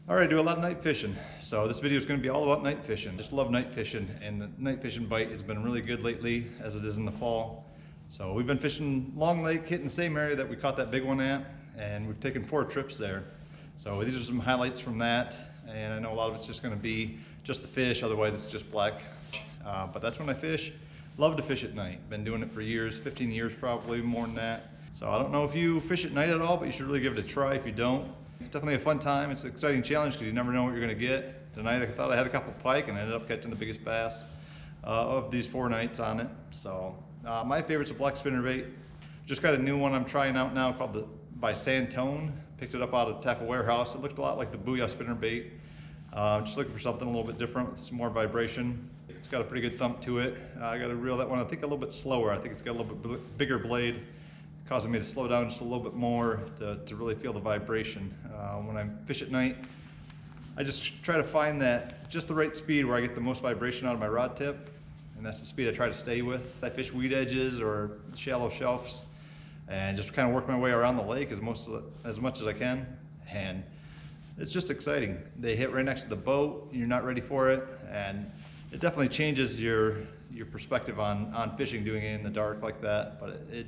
All right, I do a lot of night fishing. So this video is going to be all about night fishing. Just love night fishing, and the night fishing bite has been really good lately as it is in the fall. So we've been fishing Long Lake, hitting the same area that we caught that big one at, and we've taken 4 trips there. So these are some highlights from that, and I know a lot of it's just going to be just the fish, otherwise it's just black. But that's when I fish. Love to fish at night. Been doing it for years, 15 years probably, more than that. So I don't know if you fish at night at all, but you should really give it a try if you don't. It's definitely a fun time. It's an exciting challenge because you never know what you're going to get. Tonight I thought I had a couple pike and I ended up catching the biggest bass of these 4 nights on it. So my favorite's a black spinnerbait. Just got a new one I'm trying out now called by Santone. Picked it up out of Tackle Warehouse. It looked a lot like the Booyah spinnerbait. Just looking for something a little bit different with some more vibration. It's got a pretty good thump to it. I got to reel that one I think a little bit slower. I think it's got a little bit bigger blade, causing me to slow down just a little bit more to really feel the vibration. When I fish at night, I just try to find that just the right speed where I get the most vibration out of my rod tip, and that's the speed I try to stay with. I fish weed edges or shallow shelves and just kind of work my way around the lake as much as I can, and it's just exciting. They hit right next to the boat, you're not ready for it, and it definitely changes your perspective on fishing doing it in the dark like that, but it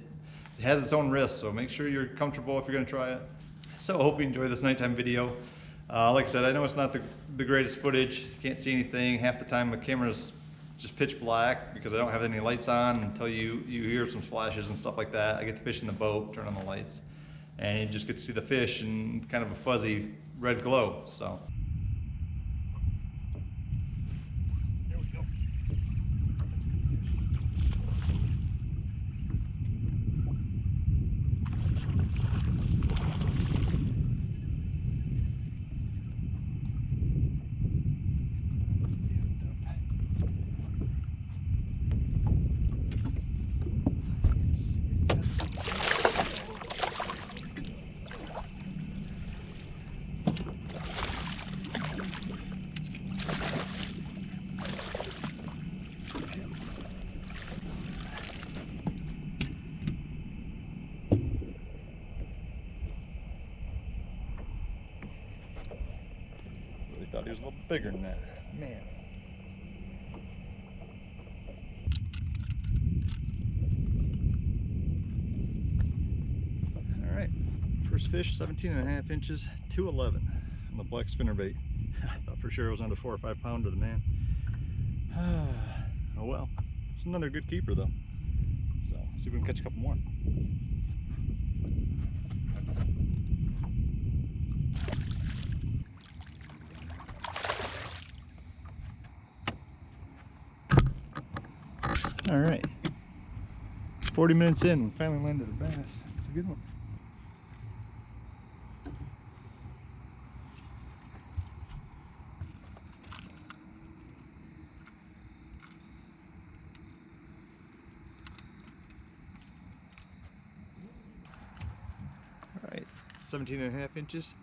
has its own risks, so make sure you're comfortable if you're going to try it. So I hope you enjoy this nighttime video. Like I said, I know it's not the greatest footage. You can't see anything. Half the time the camera's just pitch black because I don't have any lights on until you hear some flashes and stuff like that. I get to fish in the boat, turn on the lights, and you just get to see the fish and kind of a fuzzy red glow. So. Thought he was a little bigger than that. Man. All right, first fish, 17.5 inches, 211 on the black spinnerbait. I thought for sure it was under 4 or 5 pounder, the man. Oh well, it's another good keeper though. So see if we can catch a couple more. All right, 40 minutes in, we finally landed a bass. It's a good one. All right, 17.5 inches,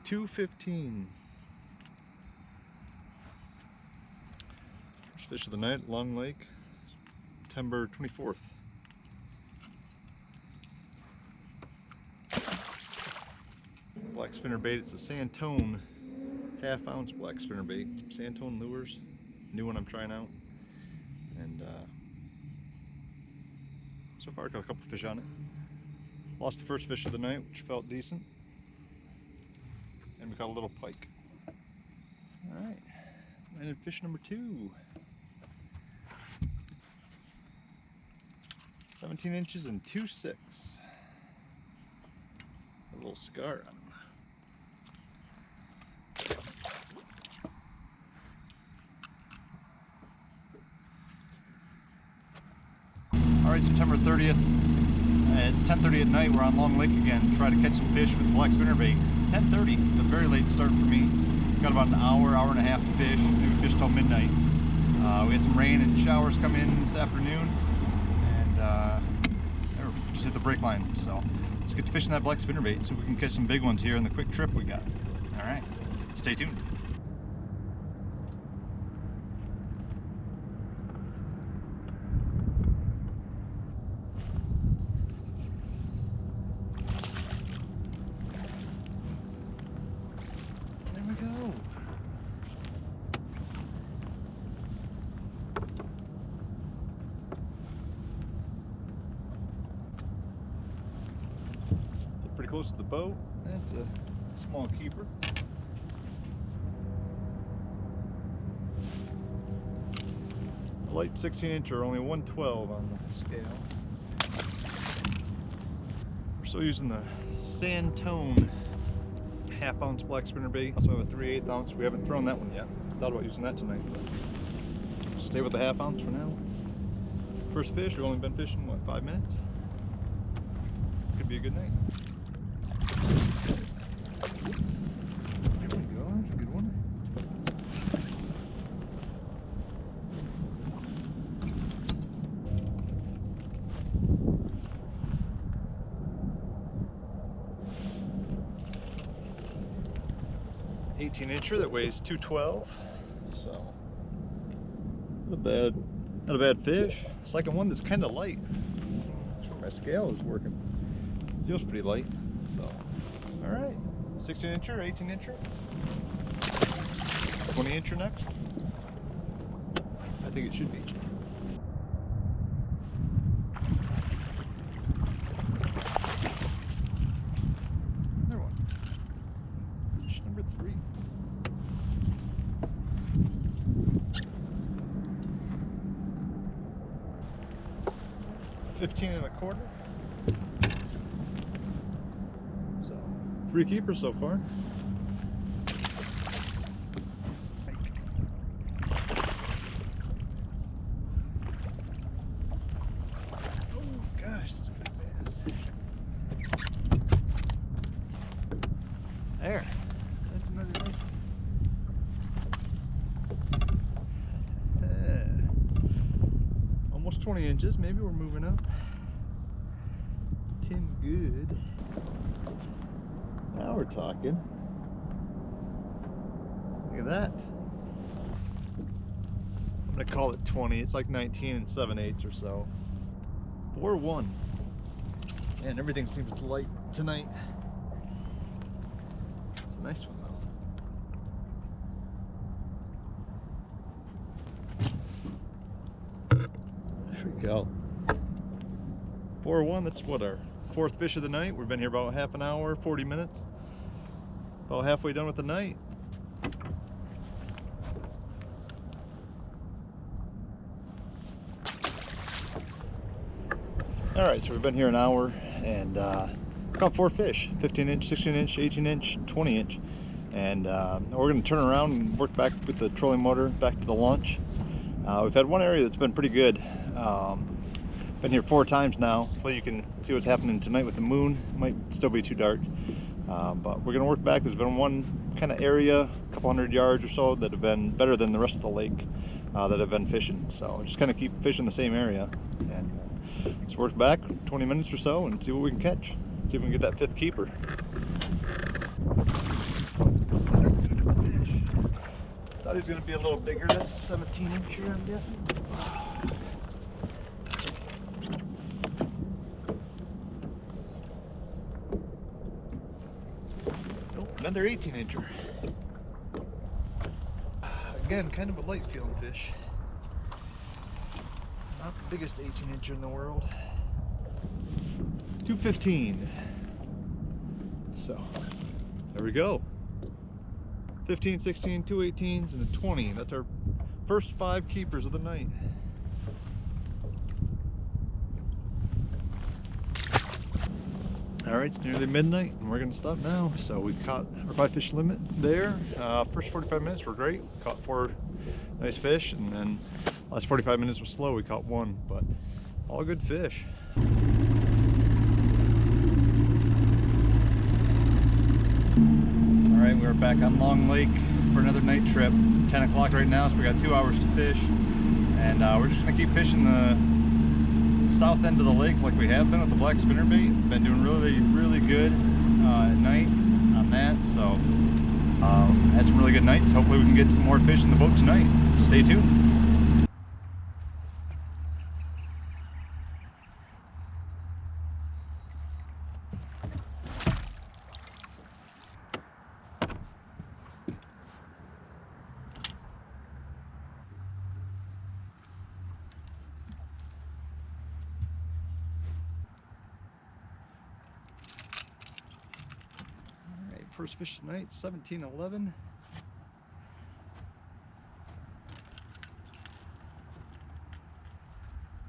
215. First fish of the night, Long Lake. September 24th. Black spinnerbait, it's a Santone half-ounce black spinnerbait. Santone lures, new one I'm trying out. And so far I got a couple fish on it. Lost the first fish of the night, which felt decent. And we got a little pike. Alright, landed fish number 2. 17 inches and 2.6. A little scar on him. Alright, September 30th. It's 10:30 at night. We're on Long Lake again. Try to catch some fish with black spinnerbait. 10:30. It's a very late start for me. Got about an hour and a half to fish. Maybe fish till midnight. We had some rain and showers come in this afternoon. Just hit the brake line, so let's get to fishing that black spinnerbait so we can catch some big ones here in the quick trip we got. All right, stay tuned. There we go. close to the boat. That's a small keeper. A light 16-incher, only 112 on the scale. We're still using the Santone half-ounce black spinnerbait. Also have a 3/8 ounce. We haven't thrown that one yet. Thought about using that tonight, but stay with the half-ounce for now. First fish. We've only been fishing, what, 5 minutes? Could be a good night. There we go. That's a good one. "18-incher that weighs 212, so not a bad fish. It's like a one that's kind of light. My scale is working. Feels pretty light. So, all right, 16-incher, 18-incher, 20-incher next. I think it should be. Another one. Fish number 3. $15.25. So 3 keepers so far. Oh gosh, that's a big bass. There. That's another nice one. Almost 20 inches. Maybe we're moving up. 10 good. Now we're talking. Look at that. I'm gonna call it 20. It's like 19 7/8 or so. 4-1. Man, everything seems light tonight. It's a nice one though. There we go. 4-1. That's what, our 4th fish of the night. We've been here about half an hour, 40 minutes. About halfway done with the night. All right, so we've been here an hour and caught 4 fish: 15-inch, 16-inch, 18-inch, 20-inch. And we're going to turn around and work back with the trolling motor back to the launch. We've had one area that's been pretty good. Been here 4 times now. Hopefully you can see what's happening tonight with the moon. It might still be too dark, but we're gonna work back. There's been one kind of area, a couple hundred yards or so, that have been better than the rest of the lake that have been fishing. So just kind of keep fishing the same area, and let's work back 20 minutes or so and see what we can catch. See if we can get that 5th keeper. Thought he was gonna be a little bigger. That's a 17-incher, I'm guessing. Another 18-incher. Again, kind of a light feeling fish. Not the biggest 18-incher in the world. 215. So, there we go. 15, 16, 2 18s, and a 20. That's our first 5 keepers of the night. All right, it's nearly midnight and we're gonna stop now. So we caught our 5 fish limit there. First 45 minutes were great. We caught 4 nice fish, and then last 45 minutes was slow. We caught 1, but all good fish. All right, we're back on Long Lake for another night trip. 10 o'clock right now, so we got 2 hours to fish. And we're just gonna keep fishing the south end of the lake like we have been with the black spinnerbait. Been doing really good at night on that, so had some really good nights. Hopefully we can get some more fish in the boat tonight. Stay tuned. First fish tonight, 1711.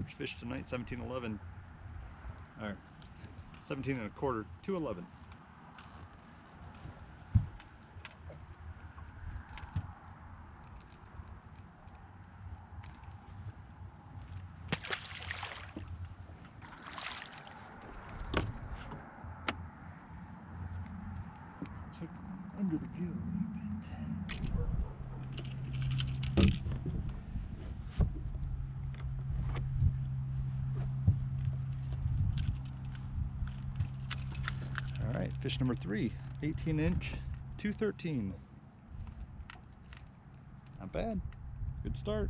First fish tonight, 1711. Or 17 and a quarter, 211. Took under the gill a little bit. All right, fish number 3, 18 inch, 213. Not bad. Good start.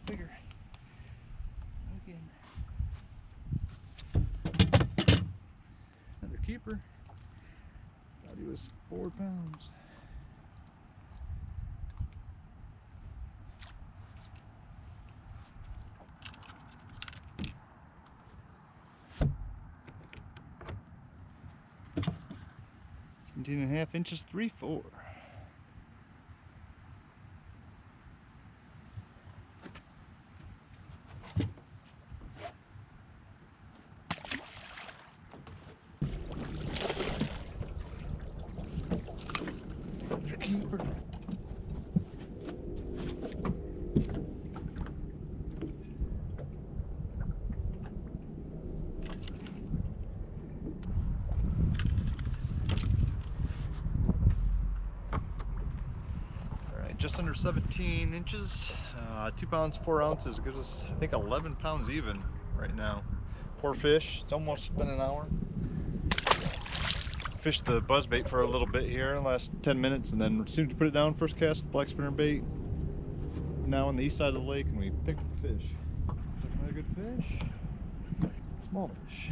Bigger. Again. Another keeper. Thought he was 4 pounds. Seventeen and a half inches, 3-4. Keeper. All right, just under 17 inches, 2 pounds 4 ounces. Gives us, I think, 11 pounds even right now. 4 fish. It's almost been an hour. Fished the buzzbait for a little bit here in the last 10 minutes, and then as soon as you put it down, first cast with black spinner bait. Now on the east side of the lake, and we picked a fish. Looks like another good fish. Small fish.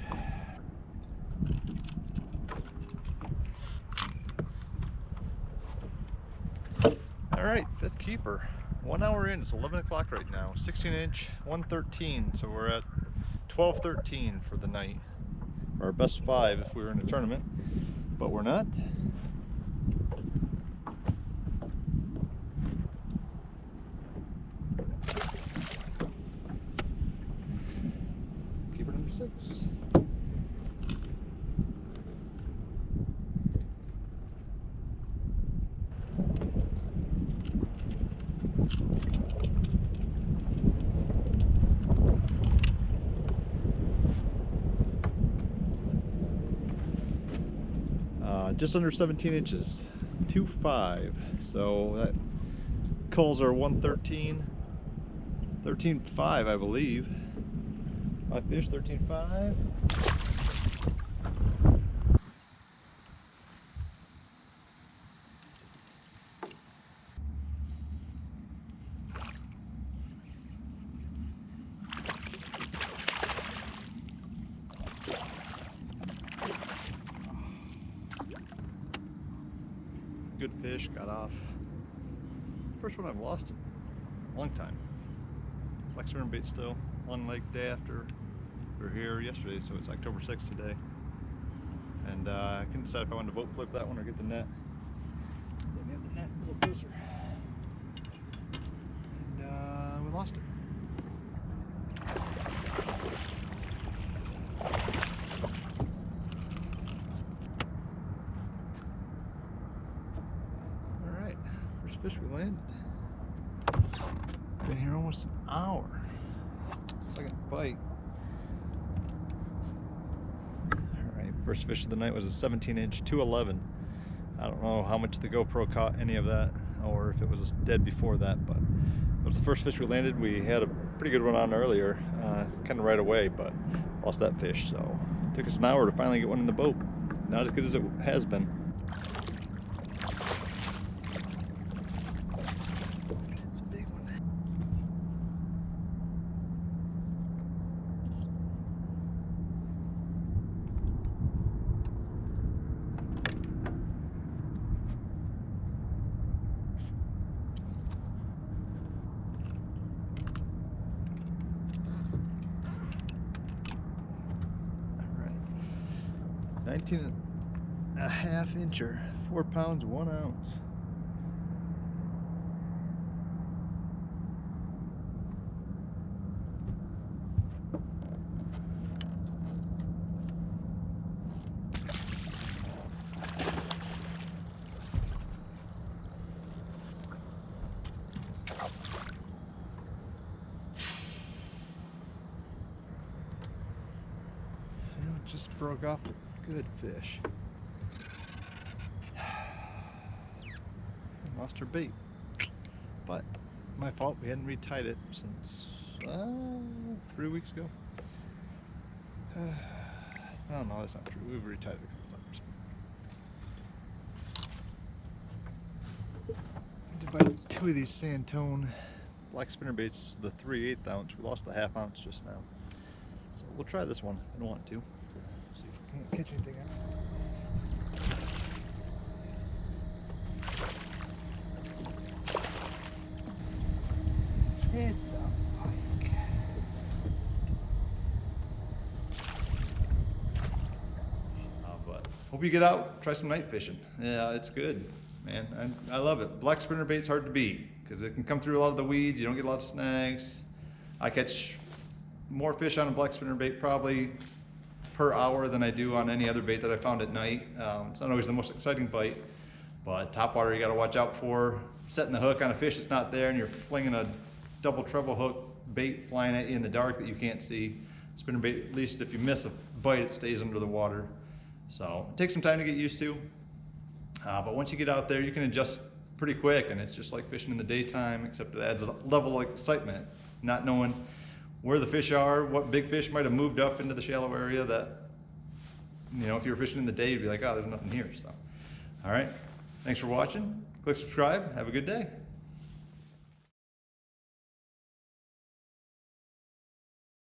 All right, 5th keeper. 1 hour in. It's 11 o'clock right now. 16 inch, 113. So we're at 12-13 for the night. Our best 5 if we were in a tournament. But we're not. Keeper number 6. Just under 17 inches, 2.5. So that culls are 113, 13.5, I believe. 5 fish, 13.5. Good fish, got off. First one I've lost in a long time. Black spinner bait still. Long lake day after we were here yesterday, so it's October 6th today. And I couldn't decide if I wanted to boat flip that one or get the net. Let me have the net a little closer. And we lost it. Fish we landed. Been here almost an hour. Second bite. Alright, first fish of the night was a 17 inch, 211. I don't know how much the GoPro caught any of that or if it was dead before that, but it was the first fish we landed. We had a pretty good one on earlier, kind of right away, but lost that fish. So it took us an hour to finally get one in the boat. Not as good as it has been. It's a big one. All right. 19.5 incher, 4 pounds, 1 ounce. Just broke off a good fish. Lost her bait, but my fault. We hadn't retied it since 3 weeks ago. Oh no, that's not true. We've retied it a couple times. I did buy 2 of these Santone black spinner baits, the 3/8 ounce. We lost the 1/2 ounce just now, so we'll try this one. I don't want to. See if we can't catch anything out. It's a pike. But hope you get out, try some night fishing. Yeah, it's good, man. I love it. Black spinner bait's hard to beat because it can come through a lot of the weeds. You don't get a lot of snags. I catch more fish on a black spinner bait probably per hour than I do on any other bait that I found at night. It's not always the most exciting bite, but topwater you got to watch out for. Setting the hook on a fish that's not there and you're flinging a double treble hook bait flying at you in the dark that you can't see. Spinner bait, at least if you miss a bite, it stays under the water. So it takes some time to get used to, but once you get out there, you can adjust pretty quick, and it's just like fishing in the daytime, except it adds a level of excitement, not knowing where the fish are, what big fish might have moved up into the shallow area that, you know, if you were fishing in the day, you'd be like, oh, there's nothing here. So, all right, thanks for watching. Click subscribe. Have a good day.